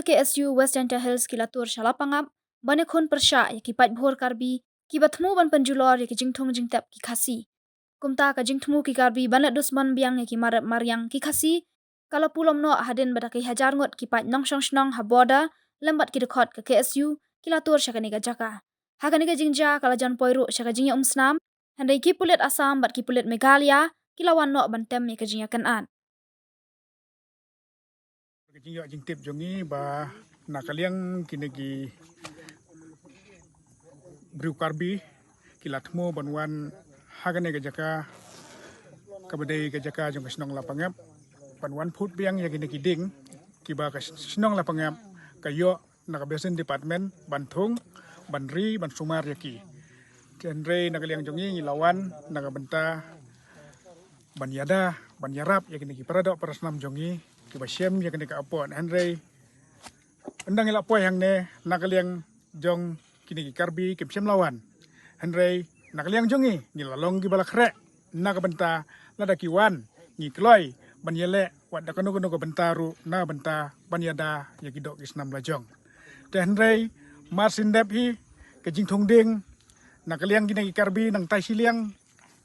ka KSU West Danta Hills ki latur shalapangap bane khon persha ya ki pat bhor karbi ki bathmu ban panjulor ya ki jingthong jingtap ki khasi kumta ka jingthmu ki karbi bane dusman biang ya ki marap maryang ki khasi kala pulom no hadin bada ki hajar ngot ki pat nong shong shnong haboda lembat ki dekhot ka KSU ki latur shakani ga jaka hakani ga jingja kala jan poiru shaka jingya umsnam handai ki pulit Assam bat ki pulit Meghalaya ki lawan no bantem ya ka jingya kanan Kejing jing tip jongi ba nakaliang kinegi briu karbi kilatmo banwan hagane gajaka kabadai gajaka jong snong lapangap banwan put biang ya kinegi ding kiba ka snong lapangap kayo nakabesen department bantung banri ban sumar yaki tenre nakaliang jongi lawan nakabenta banyada banyarap ya kinegi paradok parasnam jongi kiba shem ya kene ka apon Henry endang ila poy hang ne nakaliang jong kini karbi kim shem lawan Henry nakaliang jongi ni lalong gi balakre nakabenta lada kiwan ni kloi banyele wat da kono ko bentaru na benta banyada ya gidok isnam lajong te Henry marsin dep hi ke jing thong ding nakaliang kini karbi nang tai siliang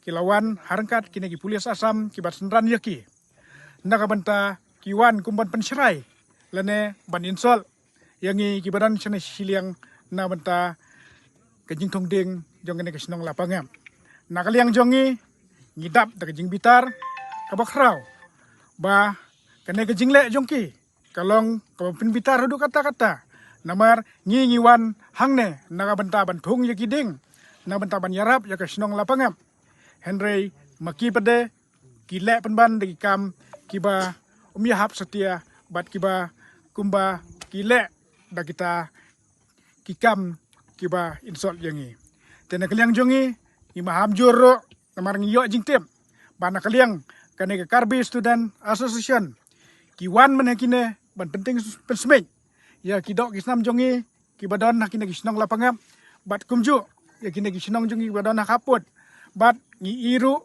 kilawan harangkat kini pulis Assam kibat senran yaki nakabenta kiwan kumban penserai lane ban insol yangi kibadan sene siliang na benta kejing thong ding jong ne kesnong lapangam nakaliang jongi ngidap da kejing bitar kabakrau ba kene kejing le jongki kalong kapin bitar hudu kata-kata namar ngiwan hangne naga benta ban thong yaki ding na benta ban yarap ya kesnong lapangam Henry maki pade kile penban de kam kiba umyahap setia bat kiba kumba kile da kita kikam kiba insol yangi tena kaliang jongi imaham joro namar ngiyo jingtip bana kaliang kane ke karbi student association kiwan menekine ban penting pensmek ya kidok kisnam jongi kibadon hakine kisnong lapangap bat kumju ya kine kisnong jongi badon hakaput bat ngi iru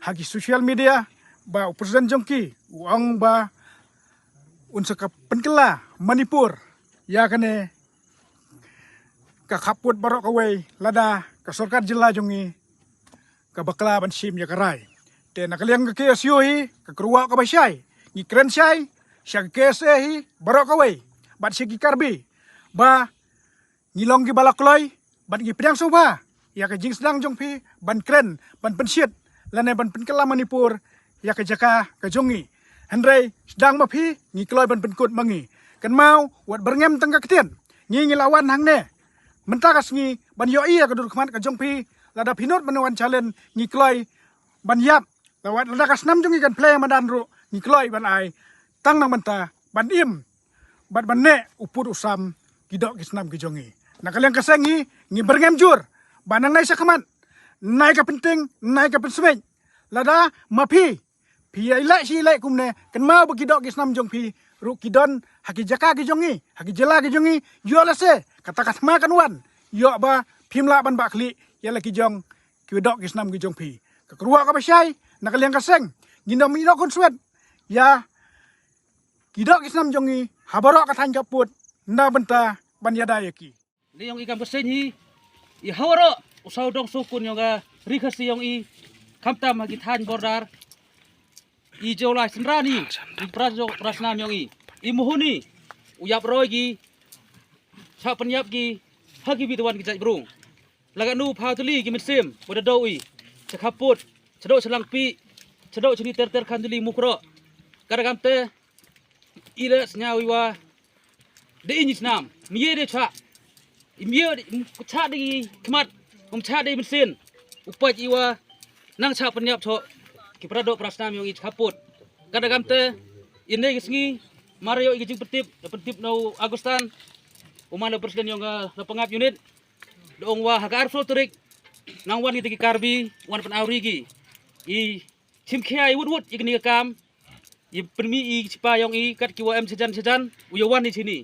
hagi social media ba presiden jongki uang ba unsaka penkela Manipur ya kane kakaput barok kawai lada ka sorkat jela jongi ka bakla ban sim ya karai te nakaliang ke KSU hi ka kruwa ka basyai ni kren syai sya KSE hi barok kawai bat sigi karbi ba ngilong gi balakloi bat gi pedang soba ya ka jing sedang jongpi ban kren ban pensiet lane ban penkela Manipur ya ke jaka ke jongi Henry sedang mapi ngi kloi ban penkut mangi kan mau wat berngem tengka ketien ngi lawan hang ne mentakas ngi ban yo iya ke dur khamat ke jongpi lada pinot menawan challenge ngi kloi ban yap lawat lada kas nam jongi kan play madan ru ngi kloi ban ai tang nang menta ban im bat ban ne upur usam gidok kisnam ke jongi nakaliang kasengi ngi berngem jur banang nai sakamat nai ka penting nai ka pensmek lada mapi pi ilai si ilai kumne kan mau bekidok kisnam jong pi ru kidon haki jaka ki jongi haki jela ki jongi yo la se kata makan wan yo ba pimla ban bakli ya la ki jong kidok kisnam ki jong pi ka kruwa ka basyai nakaliang kaseng gindom ino konsuet ya kidok kisnam jongi habarok ka tan kaput na benta ban yada yaki ni yong ikam kaseng hi i hawaro usau dong sukun yoga rikasi yong i kamtam hagi tan bordar i jolai senrani i prasnam yong i muhuni uyap rogi cha penyap gi hagi bituan gi jai brung laga nu phautuli gi mitsim boda doi chakaput chado chalangpi chado chini ter khanduli mukro karagamte ile snyawi wa de inisnam miye de cha imiye cha de kmat cha de mitsin upai iwa nang cha penyap cho kiprado prasnam yong kaput kadagam te ine gisngi mario igijing petip no agustan umana presiden yong na pangap unit doong wa hagar flotorik nang wan gi karbi wan pen aurigi i chimkhai wut igni kam i penmi i chipa yong i kat kiwa em sejan uyawan di sini